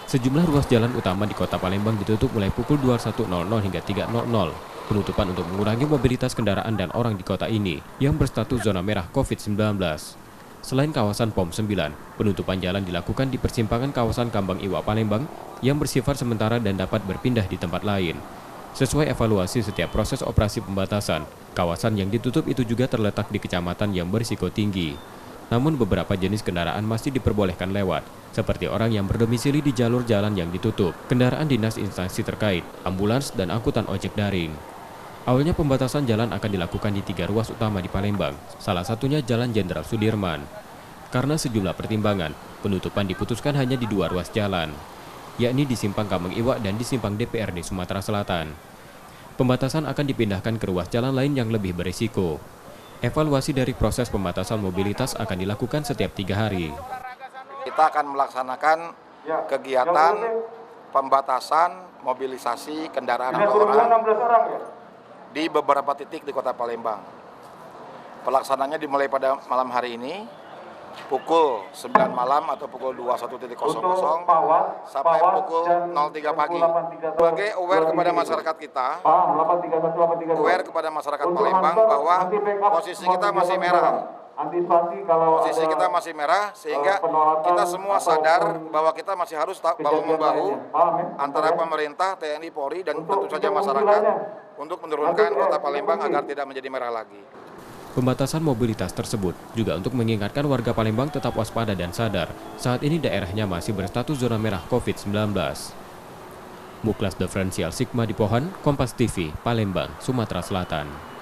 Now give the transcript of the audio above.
Sejumlah ruas jalan utama di Kota Palembang ditutup mulai pukul 21.00 hingga 3.00. Penutupan untuk mengurangi mobilitas kendaraan dan orang di kota ini yang berstatus zona merah COVID-19. Selain kawasan POM 9, penutupan jalan dilakukan di persimpangan kawasan Kambang Iwa Palembang yang bersifat sementara dan dapat berpindah di tempat lain. Sesuai evaluasi setiap proses operasi pembatasan, kawasan yang ditutup itu juga terletak di kecamatan yang berisiko tinggi. Namun beberapa jenis kendaraan masih diperbolehkan lewat, seperti orang yang berdomisili di jalur jalan yang ditutup, kendaraan dinas instansi terkait, ambulans, dan angkutan ojek daring. Awalnya pembatasan jalan akan dilakukan di 3 ruas utama di Palembang, salah satunya Jalan Jenderal Sudirman. Karena sejumlah pertimbangan, penutupan diputuskan hanya di 2 ruas jalan, yakni di Simpang Kambang Iwa dan di Simpang DPRD Sumatera Selatan. Pembatasan akan dipindahkan ke ruas jalan lain yang lebih berisiko. Evaluasi dari proses pembatasan mobilitas akan dilakukan setiap 3 hari. Kita akan melaksanakan kegiatan pembatasan mobilisasi kendaraan atau orang di beberapa titik di Kota Palembang. Pelaksananya dimulai pada malam hari ini, pukul 9 malam atau pukul 21.00 sampai pukul 03 pagi. Sebagai aware kepada masyarakat kita, aware kepada masyarakat Palembang bahwa posisi kita masih merah. Posisi kita masih merah sehingga kita semua sadar bahwa kita masih harus bahu-membahu antara pemerintah, TNI, Polri, dan tentu saja masyarakat untuk menurunkan Kota Palembang agar tidak menjadi merah lagi. Pembatasan mobilitas tersebut juga untuk mengingatkan warga Palembang tetap waspada dan sadar saat ini daerahnya masih berstatus zona merah COVID-19. Muklas Diferensial Sigma di Pohan, Kompas TV, Palembang, Sumatera Selatan.